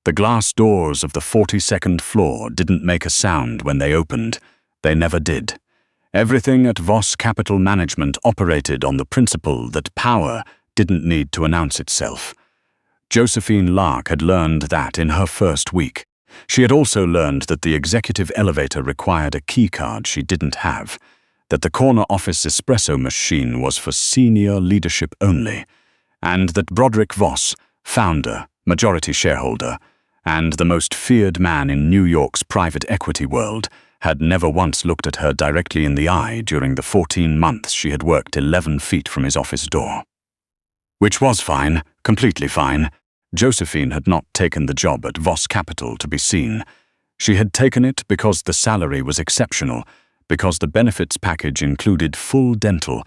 The glass doors of the 42nd floor didn't make a sound when they opened. They never did. Everything at Voss Capital Management operated on the principle that power didn't need to announce itself. Josephine Lark had learned that in her first week. She had also learned that the executive elevator required a keycard she didn't have, that the corner office espresso machine was for senior leadership only, and that Broderick Voss, founder, majority shareholder, and the most feared man in New York's private equity world, had never once looked at her directly in the eye during the 14 months she had worked 11 feet from his office door. Which was fine, completely fine. Josephine had not taken the job at Voss Capital to be seen. She had taken it because the salary was exceptional, because the benefits package included full dental,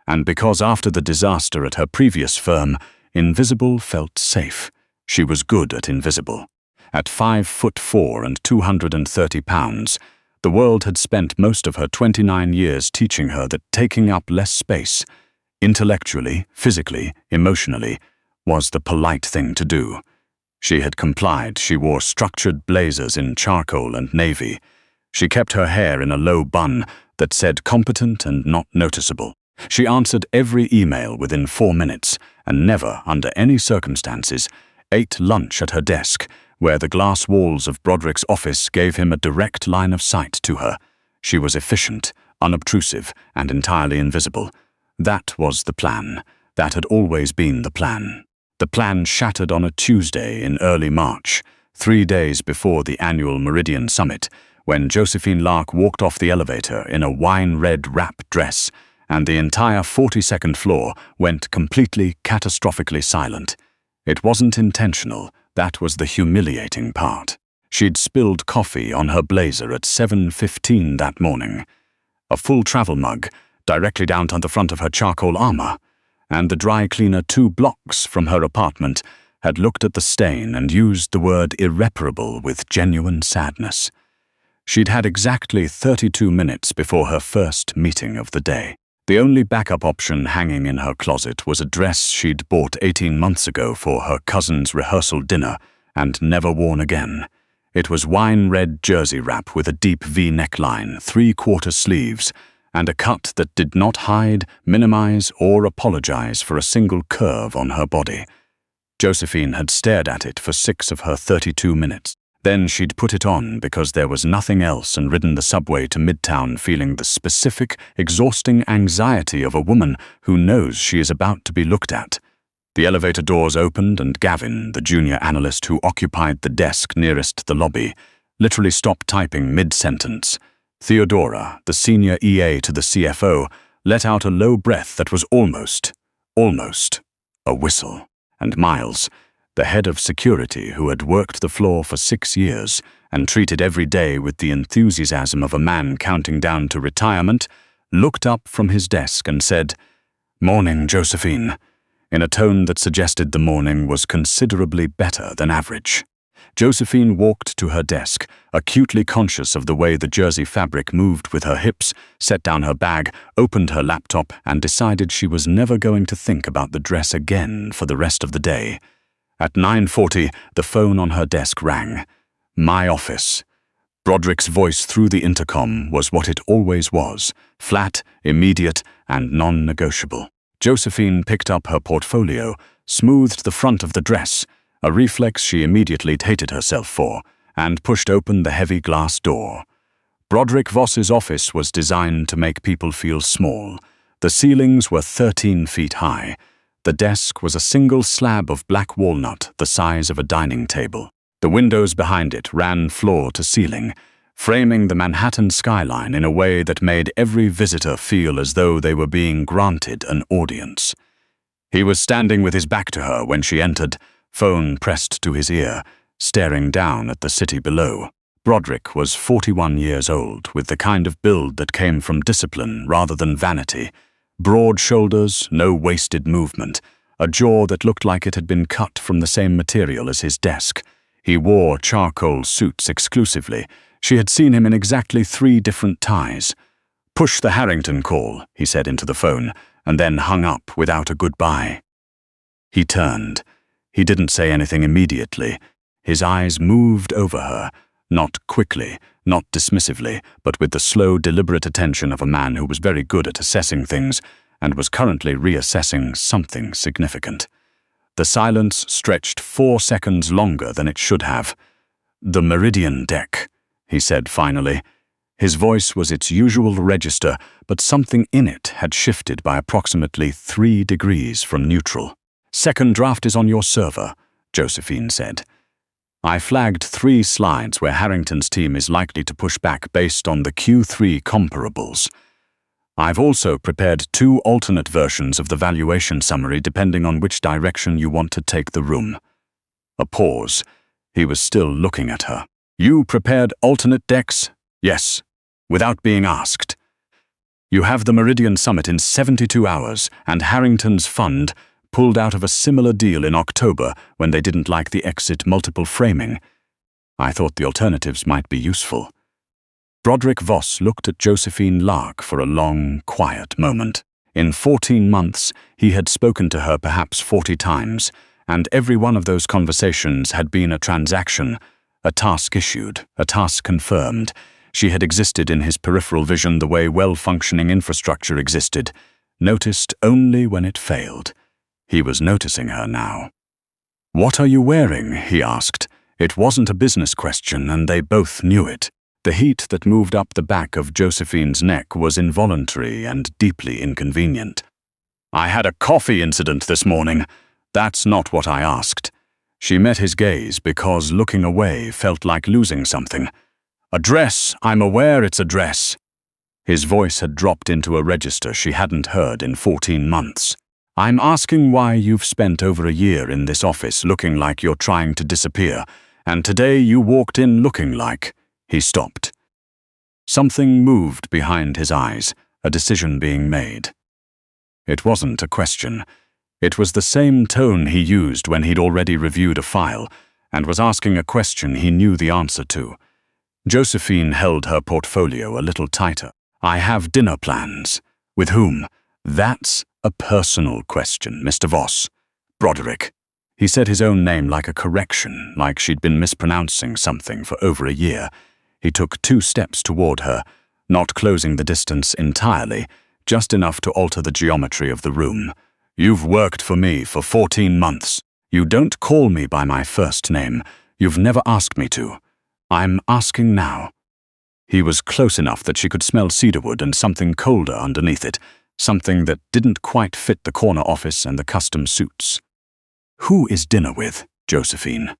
and because after the disaster at her previous firm, Invisible felt safe. She was good at Invisible. At 5'4" and 230 pounds, the world had spent most of her 29 years teaching her that taking up less space, intellectually, physically, emotionally, was the polite thing to do. She had complied. She wore structured blazers in charcoal and navy. She kept her hair in a low bun that said competent and not noticeable. She answered every email within 4 minutes and never, under any circumstances, ate lunch at her desk, where the glass walls of Broderick's office gave him a direct line of sight to her. She was efficient, unobtrusive, and entirely invisible. That was the plan. That had always been the plan. The plan shattered on a Tuesday in early March, 3 days before the annual Meridian Summit, when Josephine Lark walked off the elevator in a wine-red wrap dress, and the entire 42nd floor went completely, catastrophically silent. It wasn't intentional. That was the humiliating part. She'd spilled coffee on her blazer at 7:15 that morning. A full travel mug, directly down to the front of her charcoal armor, and the dry cleaner 2 blocks from her apartment had looked at the stain and used the word irreparable with genuine sadness. She'd had exactly 32 minutes before her first meeting of the day. The only backup option hanging in her closet was a dress she'd bought 18 months ago for her cousin's rehearsal dinner and never worn again. It was wine-red jersey wrap with a deep V neckline, 3/4 sleeves, and a cut that did not hide, minimize, or apologize for a single curve on her body. Josephine had stared at it for 6 of her 32 minutes. Then she'd put it on because there was nothing else and ridden the subway to Midtown feeling the specific, exhausting anxiety of a woman who knows she is about to be looked at. The elevator doors opened and Gavin, the junior analyst who occupied the desk nearest the lobby, literally stopped typing mid-sentence. Theodora, the senior EA to the CFO, let out a low breath that was almost, a whistle. And Miles, the head of security who had worked the floor for 6 years and treated every day with the enthusiasm of a man counting down to retirement, looked up from his desk and said, "Morning, Josephine," in a tone that suggested the morning was considerably better than average. Josephine walked to her desk, acutely conscious of the way the jersey fabric moved with her hips, set down her bag, opened her laptop, and decided she was never going to think about the dress again for the rest of the day. At 9:40, the phone on her desk rang. My office. Broderick's voice through the intercom was what it always was, flat, immediate, and non-negotiable. Josephine picked up her portfolio, smoothed the front of the dress, a reflex she immediately hated herself for, and pushed open the heavy glass door. Broderick Voss's office was designed to make people feel small. The ceilings were 13 feet high. The desk was a single slab of black walnut the size of a dining table. The windows behind it ran floor to ceiling, framing the Manhattan skyline in a way that made every visitor feel as though they were being granted an audience. He was standing with his back to her when she entered, phone pressed to his ear, staring down at the city below. Broderick was 41 years old, with the kind of build that came from discipline rather than vanity. Broad shoulders, no wasted movement, a jaw that looked like it had been cut from the same material as his desk. He wore charcoal suits exclusively. She had seen him in exactly 3 different ties. "Push the Harrington call," he said into the phone, and then hung up without a goodbye. He turned. He didn't say anything immediately. His eyes moved over her, not quickly, not dismissively, but with the slow, deliberate attention of a man who was very good at assessing things and was currently reassessing something significant. The silence stretched 4 seconds longer than it should have. "The Meridian deck," he said finally. His voice was its usual register, but something in it had shifted by approximately 3 degrees from neutral. "Second draft is on your server," Josephine said. I flagged 3 slides where Harrington's team is likely to push back based on the Q3 comparables. I've also prepared 2 alternate versions of the valuation summary depending on which direction you want to take the room. A pause. He was still looking at her. "You prepared alternate decks?" "Yes, without being asked. You have the Meridian Summit in 72 hours, and Harrington's fund pulled out of a similar deal in October when they didn't like the exit multiple framing. I thought the alternatives might be useful." Broderick Voss looked at Josephine Lark for a long, quiet moment. In 14 months, he had spoken to her perhaps 40 times, and every one of those conversations had been a transaction, a task issued, a task confirmed. She had existed in his peripheral vision the way well-functioning infrastructure existed, noticed only when it failed. He was noticing her now. "What are you wearing?" he asked. It wasn't a business question, and they both knew it. The heat that moved up the back of Josephine's neck was involuntary and deeply inconvenient. "I had a coffee incident this morning. That's not what I asked." She met his gaze because looking away felt like losing something. "A dress, I'm aware it's a dress." His voice had dropped into a register she hadn't heard in 14 months. "I'm asking why you've spent over a year in this office looking like you're trying to disappear, and today you walked in looking like—" He stopped. Something moved behind his eyes, a decision being made. It wasn't a question. It was the same tone he used when he'd already reviewed a file and was asking a question he knew the answer to. Josephine held her portfolio a little tighter. "I have dinner plans." "With whom?" "That's a personal question, Mr. Voss." "Broderick." He said his own name like a correction, like she'd been mispronouncing something for over a year. He took 2 steps toward her, not closing the distance entirely, just enough to alter the geometry of the room. "You've worked for me for 14 months. You don't call me by my first name. You've never asked me to. I'm asking now." He was close enough that she could smell cedarwood and something colder underneath it, something that didn't quite fit the corner office and the custom suits. "Who is dinner with, Josephine?"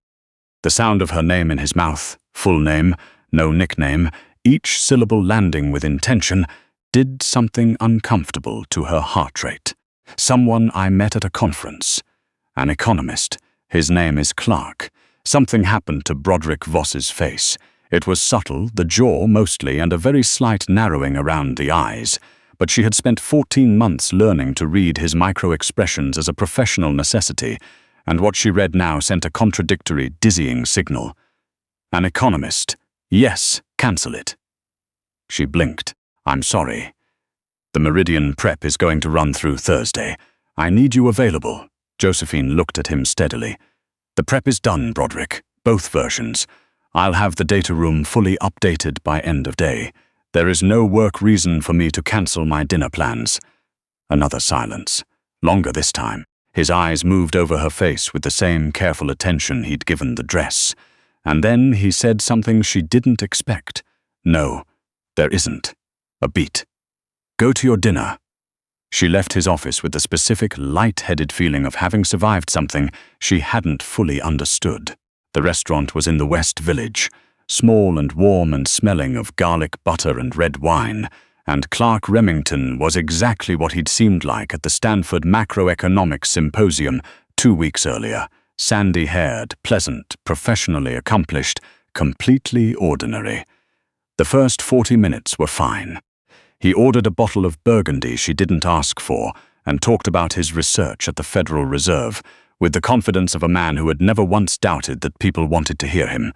The sound of her name in his mouth, full name, no nickname, each syllable landing with intention, did something uncomfortable to her heart rate. "Someone I met at a conference. An economist. His name is Clark." Something happened to Broderick Voss's face. It was subtle, the jaw mostly, and a very slight narrowing around the eyes. But she had spent 14 months learning to read his micro-expressions as a professional necessity, and what she read now sent a contradictory, dizzying signal. "An economist. Yes, cancel it." She blinked. "I'm sorry. The Meridian prep is going to run through Thursday. I need you available." Josephine looked at him steadily. "The prep is done, Broderick. Both versions. I'll have the data room fully updated by end of day. There is no work reason for me to cancel my dinner plans." Another silence. Longer this time. His eyes moved over her face with the same careful attention he'd given the dress. And then he said something she didn't expect. "No, there isn't. A beat. Go to your dinner." She left his office with the specific, light-headed feeling of having survived something she hadn't fully understood. The restaurant was in the West Village, small and warm and smelling of garlic butter and red wine, and Clark Remington was exactly what he'd seemed like at the Stanford Macroeconomics Symposium 2 weeks earlier. Sandy-haired, pleasant, professionally accomplished, completely ordinary. The first 40 minutes were fine. He ordered a bottle of Burgundy she didn't ask for and talked about his research at the Federal Reserve, with the confidence of a man who had never once doubted that people wanted to hear him.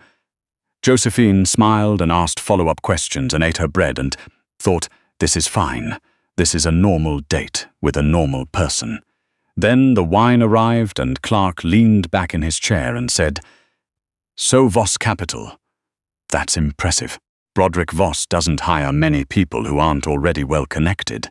Josephine smiled and asked follow-up questions and ate her bread and thought, "This is fine. This is a normal date with a normal person." Then the wine arrived and Clark leaned back in his chair and said, So Voss Capital. That's impressive. Broderick Voss doesn't hire many people who aren't already well connected.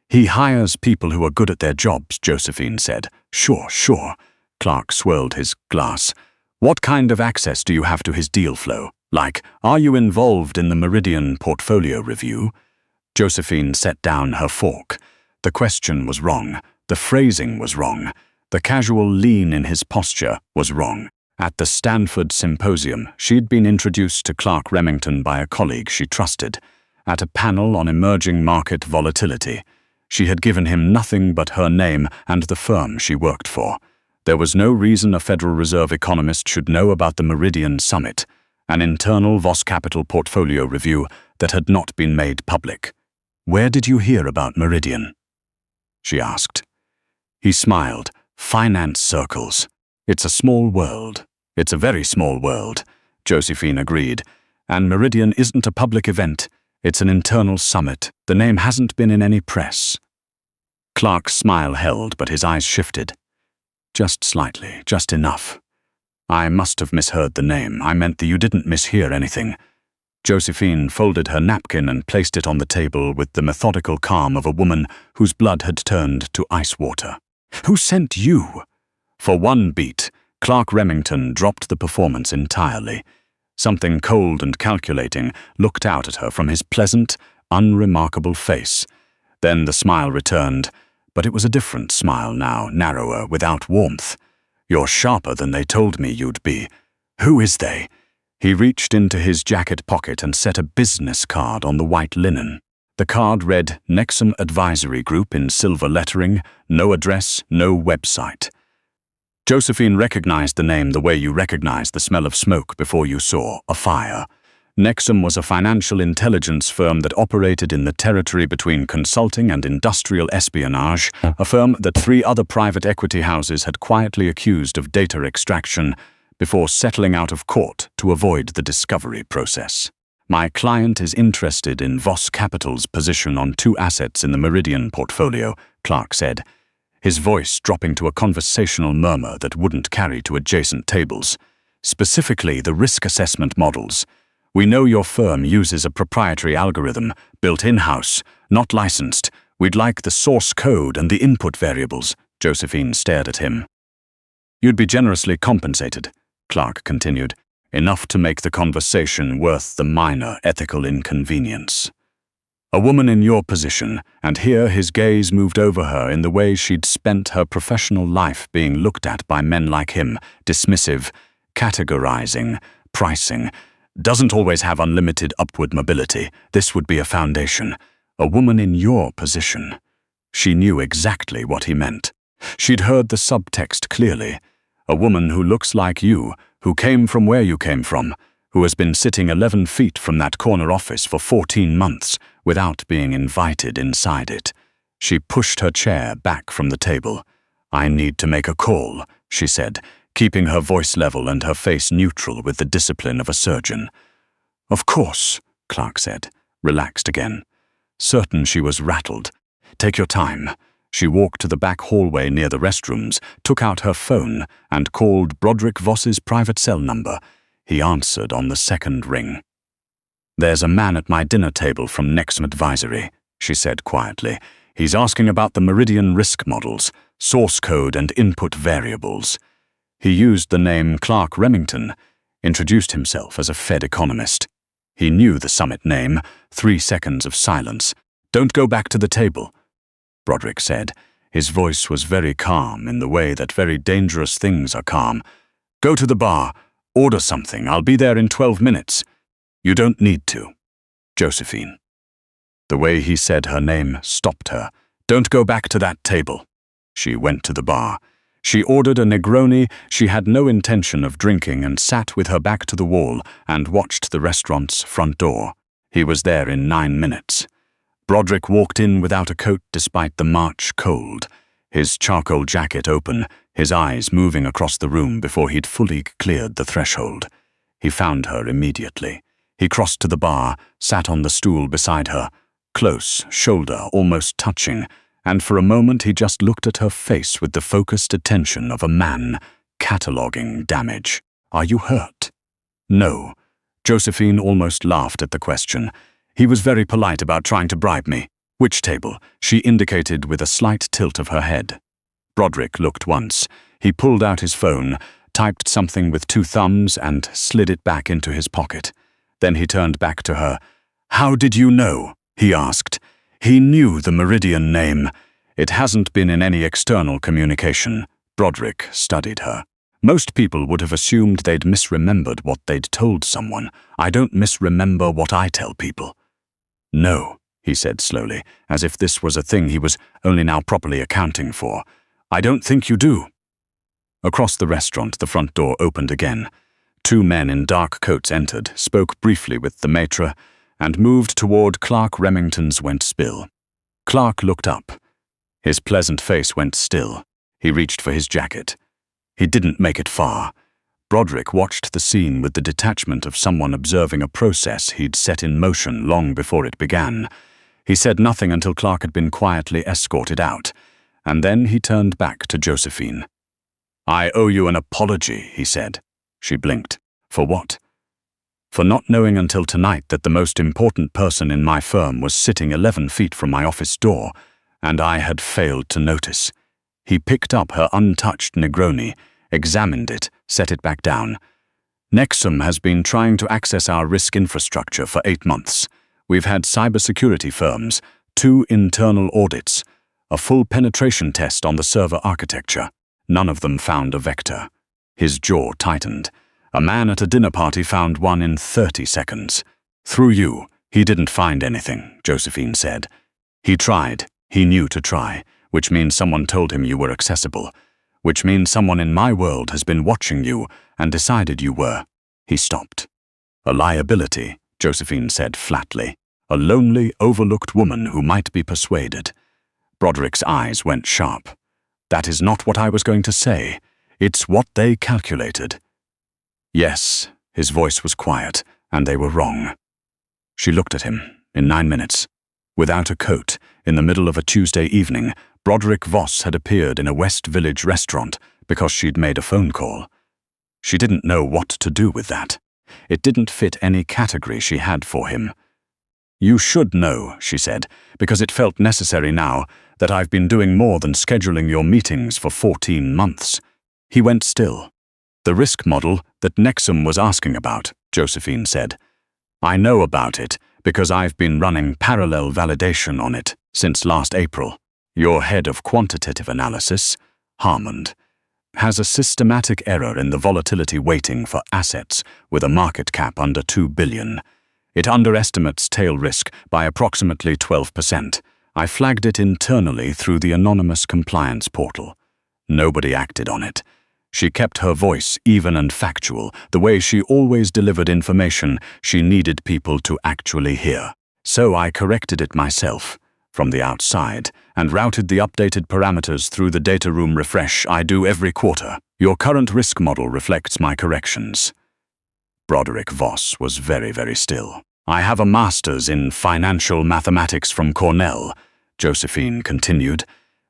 He hires people who are good at their jobs, Josephine said. Sure. Clark swirled his glass. What kind of access do you have to his deal flow? Like, are you involved in the Meridian portfolio review? Josephine set down her fork. The question was wrong. The phrasing was wrong. The casual lean in his posture was wrong. At the Stanford Symposium, she'd been introduced to Clark Remington by a colleague she trusted. At a panel on emerging market volatility, she had given him nothing but her name and the firm she worked for. There was no reason a Federal Reserve economist should know about the Meridian Summit, an internal Voss Capital portfolio review that had not been made public. "Where did you hear about Meridian?" she asked. He smiled. "Finance circles. It's a small world. It's a very small world," Josephine agreed. "And Meridian isn't a public event. It's an internal summit. The name hasn't been in any press." Clark's smile held, but his eyes shifted. "Just slightly, just enough. I must have misheard the name. I meant that you didn't mishear anything." Josephine folded her napkin and placed it on the table with the methodical calm of a woman whose blood had turned to ice water. "Who sent you?" For one beat, Clark Remington dropped the performance entirely. Something cold and calculating looked out at her from his pleasant, unremarkable face. Then the smile returned, but it was a different smile now, narrower, without warmth. "You're sharper than they told me you'd be. Who is they?" He reached into his jacket pocket and set a business card on the white linen. The card read Nexum Advisory Group in silver lettering, no address, no website. Josephine recognized the name the way you recognize the smell of smoke before you saw a fire. Nexum was a financial intelligence firm that operated in the territory between consulting and industrial espionage, a firm that 3 other private equity houses had quietly accused of data extraction before settling out of court to avoid the discovery process. "My client is interested in Voss Capital's position on 2 assets in the Meridian portfolio," Clark said, his voice dropping to a conversational murmur that wouldn't carry to adjacent tables. "Specifically, the risk assessment models. We know your firm uses a proprietary algorithm, built in-house, not licensed. We'd like the source code and the input variables." Josephine stared at him. "You'd be generously compensated," Clark continued, "enough to make the conversation worth the minor ethical inconvenience. A woman in your position," and here his gaze moved over her in the way she'd spent her professional life being looked at by men like him, dismissive, categorizing, pricing, "doesn't always have unlimited upward mobility. This would be a foundation. A woman in your position." She knew exactly what he meant. She'd heard the subtext clearly. A woman who looks like you, who came from where you came from, who has been sitting 11 feet from that corner office for 14 months without being invited inside it. She pushed her chair back from the table. "I need to make a call," she said, keeping her voice level and her face neutral with the discipline of a surgeon. "Of course," Clark said, relaxed again. Certain she was rattled. "Take your time." She walked to the back hallway near the restrooms, took out her phone, and called Broderick Voss's private cell number. He answered on the second ring. "There's a man at my dinner table from Nexum Advisory," she said quietly. "He's asking about the Meridian risk models, source code and input variables." He used the name Clark Remington, introduced himself as a Fed economist. He knew the summit name. 3 seconds of silence. "Don't go back to the table," Broderick said. His voice was very calm in the way that very dangerous things are calm. "Go to the bar. Order something. I'll be there in 12 minutes. "You don't need to." Josephine. The way he said her name stopped her. "Don't go back to that table." She went to the bar. She ordered a Negroni she had no intention of drinking and sat with her back to the wall and watched the restaurant's front door. He was there in 9 minutes. Broderick walked in without a coat despite the March cold, his charcoal jacket open, his eyes moving across the room before he'd fully cleared the threshold. He found her immediately. He crossed to the bar, sat on the stool beside her, close, shoulder almost touching, and for a moment he just looked at her face with the focused attention of a man cataloging damage. "Are you hurt?" No. Josephine almost laughed at the question. He was very polite about trying to bribe me. Which table? She indicated with a slight tilt of her head. Broderick looked once. He pulled out his phone, typed something with 2 thumbs and slid it back into his pocket. Then he turned back to her. "How did you know?" he asked. He knew the Meridian name. It hasn't been in any external communication. Broderick studied her. Most people would have assumed they'd misremembered what they'd told someone. I don't misremember what I tell people. No, he said slowly, as if this was a thing he was only now properly accounting for. I don't think you do. Across the restaurant, the front door opened again. 2 men in dark coats entered, spoke briefly with the maitre, and moved toward Clark Remington's Wentspill. Clark looked up. His pleasant face went still. He reached for his jacket. He didn't make it far. Broderick watched the scene with the detachment of someone observing a process he'd set in motion long before it began. He said nothing until Clark had been quietly escorted out, and then he turned back to Josephine. I owe you an apology, he said. She blinked. For what? For not knowing until tonight that the most important person in my firm was sitting 11 feet from my office door, and I had failed to notice. He picked up her untouched Negroni, examined it, set it back down. Nexum has been trying to access our risk infrastructure for 8 months. We've had cybersecurity firms, 2 internal audits, a full penetration test on the server architecture. None of them found a vector. His jaw tightened. A man at a dinner party found one in 30 seconds. Through you, he didn't find anything, Josephine said. He tried. He knew to try, which means someone told him you were accessible, which means someone in my world has been watching you and decided you were. He stopped. A liability, Josephine said flatly. A lonely, overlooked woman who might be persuaded. Broderick's eyes went sharp. That is not what I was going to say. It's what they calculated. Yes, his voice was quiet, and they were wrong. She looked at him. In 9 minutes. Without a coat, in the middle of a Tuesday evening, Broderick Voss had appeared in a West Village restaurant because she'd made a phone call. She didn't know what to do with that. It didn't fit any category she had for him. You should know, she said, because it felt necessary now that I've been doing more than scheduling your meetings for 14 months. He went still. The risk model that Nexum was asking about, Josephine said. I know about it because I've been running parallel validation on it since last April. Your head of quantitative analysis, Harmond, has a systematic error in the volatility weighting for assets with a market cap under 2 billion. It underestimates tail risk by approximately 12%. I flagged it internally through the anonymous compliance portal. Nobody acted on it. She kept her voice even and factual, the way she always delivered information she needed people to actually hear. So I corrected it myself, from the outside, and routed the updated parameters through the data room refresh I do every quarter. Your current risk model reflects my corrections. Broderick Voss was very, very still. I have a master's in financial mathematics from Cornell, Josephine continued.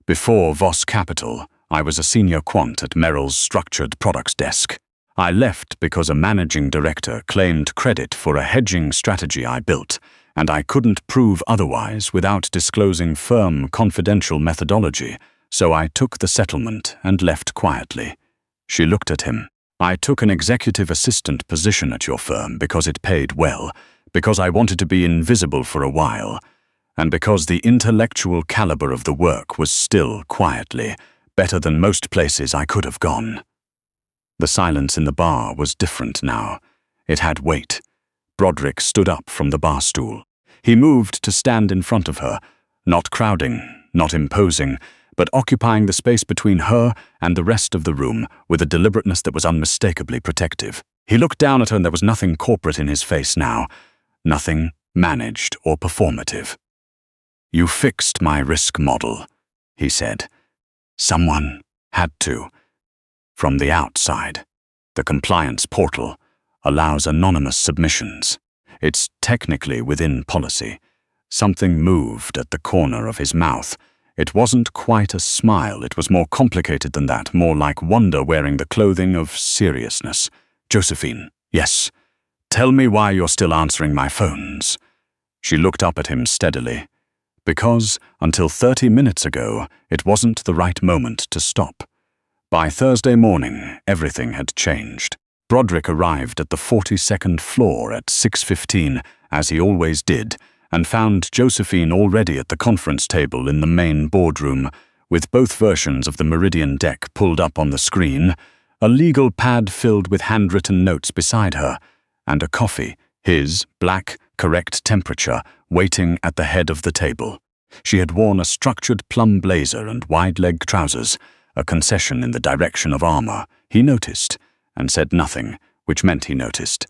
Before Voss Capital, I was a senior quant at Merrill's structured products desk. I left because a managing director claimed credit for a hedging strategy I built, and I couldn't prove otherwise without disclosing firm confidential methodology, so I took the settlement and left quietly. She looked at him. I took an executive assistant position at your firm because it paid well, because I wanted to be invisible for a while, and because the intellectual caliber of the work was still, quietly, better than most places I could have gone. The silence in the bar was different now. It had weight. Broderick stood up from the bar stool. He moved to stand in front of her, not crowding, not imposing, but occupying the space between her and the rest of the room with a deliberateness that was unmistakably protective. He looked down at her and there was nothing corporate in his face now, nothing managed or performative. You fixed my risk model, he said. Someone had to. From the outside, the compliance portal allows anonymous submissions. It's technically within policy. Something moved at the corner of his mouth. It wasn't quite a smile, it was more complicated than that, more like wonder wearing the clothing of seriousness. Josephine, yes, tell me why you're still answering my phones." She looked up at him steadily. Because, until 30 minutes ago, it wasn't the right moment to stop. By Thursday morning, everything had changed. Broderick arrived at the 42nd floor at 6:15, as he always did, and found Josephine already at the conference table in the main boardroom, with both versions of the Meridian deck pulled up on the screen, a legal pad filled with handwritten notes beside her, and a coffee, his, black, correct temperature, waiting at the head of the table. She had worn a structured plum blazer and wide-leg trousers, a concession in the direction of armor. He noticed, and said nothing, which meant he noticed.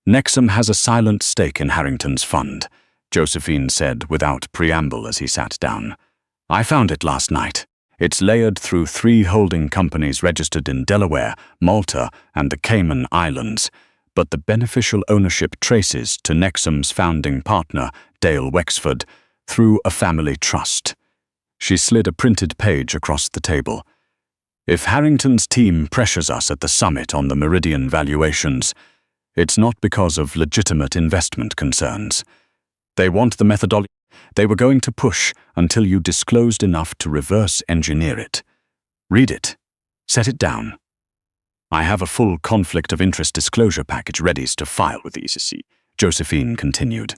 "Nexum has a silent stake in Harrington's fund," Josephine said without preamble as he sat down. "I found it last night. It's layered through 3 holding companies registered in Delaware, Malta, and the Cayman Islands, but the beneficial ownership traces to Nexum's founding partner, Dale Wexford, through a family trust." She slid a printed page across the table. "If Harrington's team pressures us at the summit on the Meridian valuations, it's not because of legitimate investment concerns. They want the methodology. They were going to push until you disclosed enough to reverse engineer it. Read it. Set it down. I have a full conflict of interest disclosure package ready to file with the SEC," Josephine continued.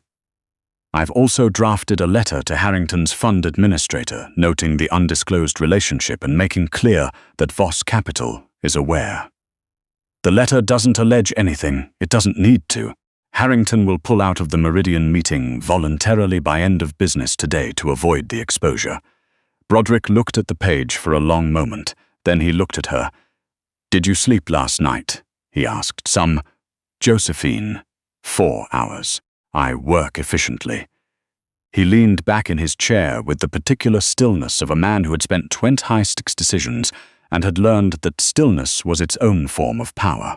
"I've also drafted a letter to Harrington's fund administrator noting the undisclosed relationship and making clear that Voss Capital is aware. The letter doesn't allege anything. It doesn't need to. Harrington will pull out of the Meridian meeting voluntarily by end of business today to avoid the exposure." Broderick looked at the page for a long moment. Then he looked at her. "Did you sleep last night?" he asked. Josephine. 4 hours. I work efficiently." He leaned back in his chair with the particular stillness of a man who had spent 20 high-stakes decisions and had learned that stillness was its own form of power.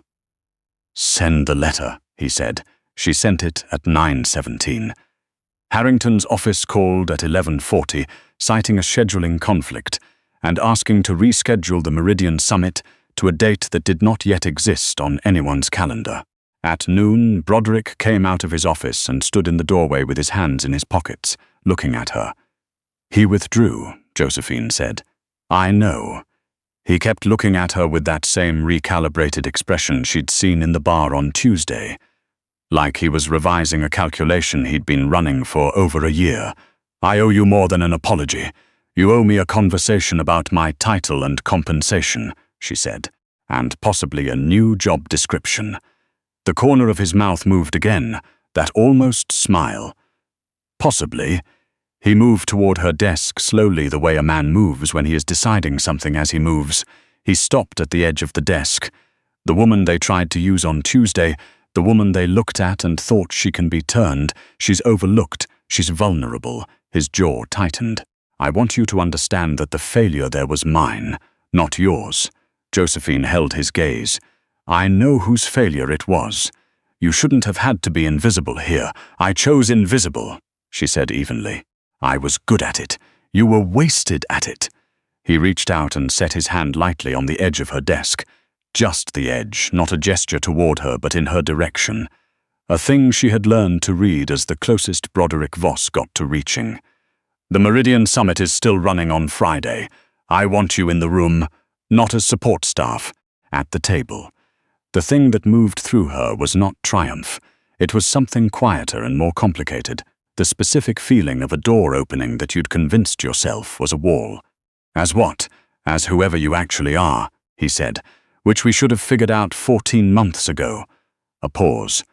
"Send the letter," he said. She sent it at 9:17. Harrington's office called at 11:40, citing a scheduling conflict, and asking to reschedule the Meridian Summit to a date that did not yet exist on anyone's calendar. At noon, Broderick came out of his office and stood in the doorway with his hands in his pockets, looking at her. "He withdrew," Josephine said. "I know." He kept looking at her with that same recalibrated expression she'd seen in the bar on Tuesday, like he was revising a calculation he'd been running for over a year. "I owe you more than an apology. You owe me a conversation about my title and compensation," she said, "and possibly a new job description." The corner of his mouth moved again, that almost smile. "Possibly." He moved toward her desk slowly, the way a man moves when he is deciding something as he moves. He stopped at the edge of the desk. The woman they tried to use on Tuesday, the woman they looked at and thought she can be turned, she's overlooked, she's vulnerable. His jaw tightened. "I want you to understand that the failure there was mine, not yours." Josephine held his gaze. "I know whose failure it was. You shouldn't have had to be invisible here. I chose invisible," she said evenly. "I was good at it. You were wasted at it." He reached out and set his hand lightly on the edge of her desk. Just the edge, not a gesture toward her, but in her direction. A thing she had learned to read as the closest Broderick Voss got to reaching. "The Meridian Summit is still running on Friday. I want you in the room, not as support staff, at the table." The thing that moved through her was not triumph. It was something quieter and more complicated. The specific feeling of a door opening that you'd convinced yourself was a wall. "As what? As whoever you actually are," he said, "which we should have figured out 14 months ago." A pause.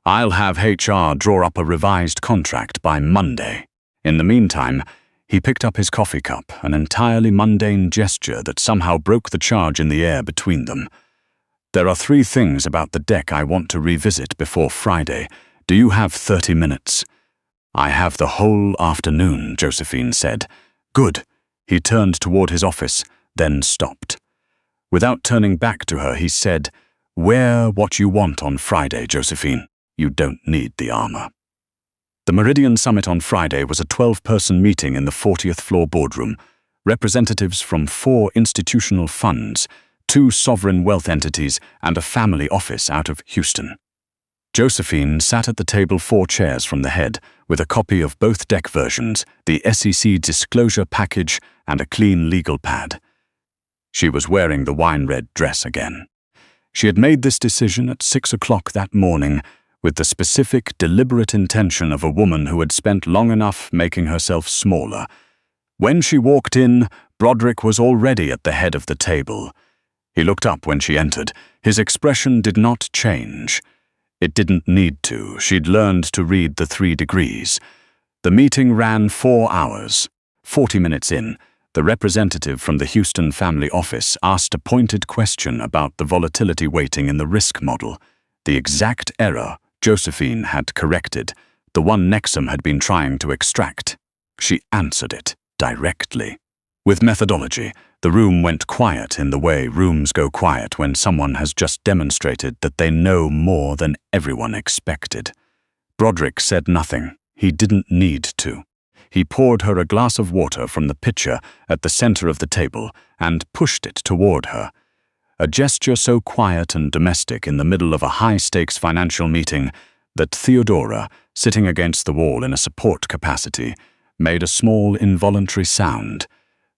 "I'll have HR draw up a revised contract by Monday." In the meantime, he picked up his coffee cup, an entirely mundane gesture that somehow broke the charge in the air between them. "There are 3 things about the deck I want to revisit before Friday. Do you have 30 minutes? "I have the whole afternoon," Josephine said. "Good." He turned toward his office, then stopped. Without turning back to her, he said, "Wear what you want on Friday, Josephine. You don't need the armor." The Meridian Summit on Friday was a 12-person meeting in the 40th floor boardroom. Representatives from 4 institutional funds, 2 sovereign wealth entities, and a family office out of Houston. Josephine sat at the table 4 chairs from the head, with a copy of both deck versions, the SEC disclosure package, and a clean legal pad. She was wearing the wine-red dress again. She had made this decision at 6 o'clock that morning, with the specific, deliberate intention of a woman who had spent long enough making herself smaller. When she walked in, Broderick was already at the head of the table. He looked up when she entered. His expression did not change. It didn't need to. She'd learned to read the 3 degrees. The meeting ran 4 hours. 40 minutes in, the representative from the Houston family office asked a pointed question about the volatility weighting in the risk model, the exact error Josephine had corrected, the one Nexum had been trying to extract. She answered it directly. With methodology, the room went quiet in the way rooms go quiet when someone has just demonstrated that they know more than everyone expected. Broderick said nothing. He didn't need to. He poured her a glass of water from the pitcher at the center of the table and pushed it toward her. A gesture so quiet and domestic in the middle of a high-stakes financial meeting that Theodora, sitting against the wall in a support capacity, made a small involuntary sound.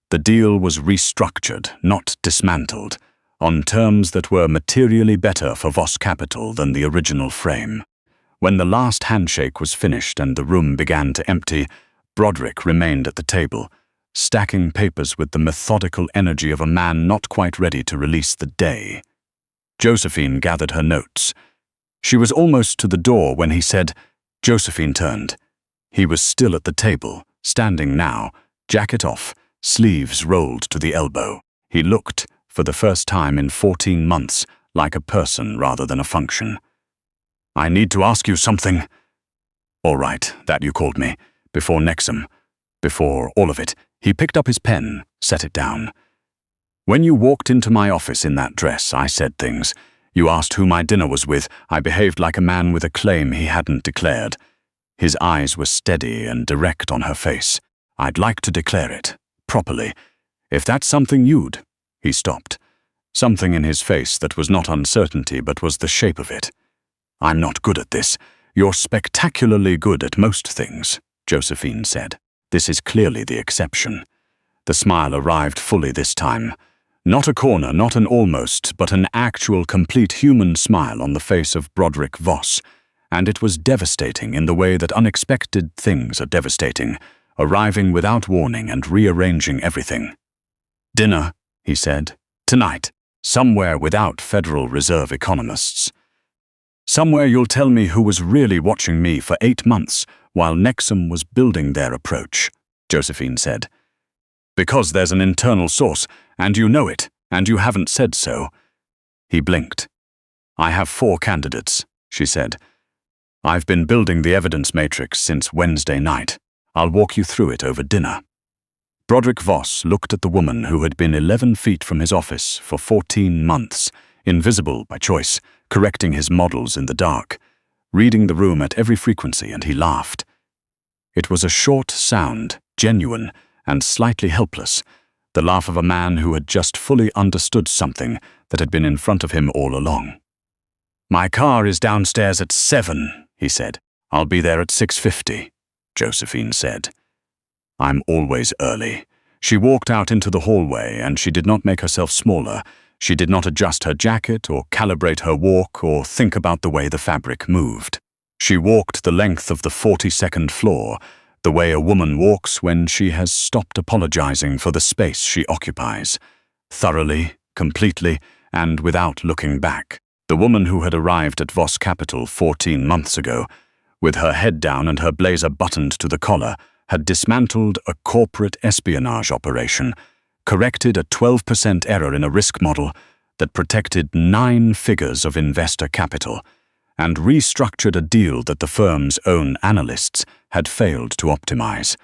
The deal was restructured, not dismantled, on terms that were materially better for Voss Capital than the original frame. When the last handshake was finished and the room began to empty, Broderick remained at the table, stacking papers with the methodical energy of a man not quite ready to release the day. Josephine gathered her notes. She was almost to the door when he said. Josephine turned. He was still at the table, standing now, jacket off, sleeves rolled to the elbow. He looked, for the first time in 14 months, like a person rather than a function. "I need to ask you something." "All right, that you called me. Before Nexum. Before all of it." He picked up his pen, set it down. "When you walked into my office in that dress, I said things. You asked who my dinner was with. I behaved like a man with a claim he hadn't declared." His eyes were steady and direct on her face. "I'd like to declare it. Properly. If that's something you'd—" He stopped. Something in his face that was not uncertainty but was the shape of it. "I'm not good at this. You're spectacularly good at most things," Josephine said. "This is clearly the exception." The smile arrived fully this time. Not a corner, not an almost, but an actual complete human smile on the face of Broderick Voss, and it was devastating in the way that unexpected things are devastating, arriving without warning and rearranging everything. "Dinner," he said. "Tonight. Somewhere without Federal Reserve economists. Somewhere you'll tell me who was really watching me for 8 months while Nexum was building their approach," Josephine said. "Because there's an internal source, and you know it, and you haven't said so." He blinked. "I have 4 candidates," she said. "I've been building the evidence matrix since Wednesday night. I'll walk you through it over dinner." Broderick Voss looked at the woman who had been 11 feet from his office for 14 months, invisible by choice, correcting his models in the dark, reading the room at every frequency, and he laughed. It was a short sound, genuine and slightly helpless, the laugh of a man who had just fully understood something that had been in front of him all along. "My car is downstairs at 7, he said. "I'll be there at 6:50, Josephine said. "I'm always early." She walked out into the hallway, and she did not make herself smaller. She did not adjust her jacket or calibrate her walk or think about the way the fabric moved. She walked the length of the 42nd floor, the way a woman walks when she has stopped apologizing for the space she occupies. Thoroughly, completely, and without looking back. The woman who had arrived at Voss Capital 14 months ago, with her head down and her blazer buttoned to the collar, had dismantled a corporate espionage operation, corrected a 12% error in a risk model that protected 9 figures of investor capital, and restructured a deal that the firm's own analysts had failed to optimize.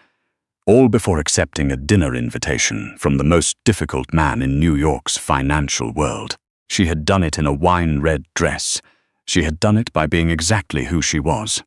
All before accepting a dinner invitation from the most difficult man in New York's financial world. She had done it in a wine-red dress. She had done it by being exactly who she was.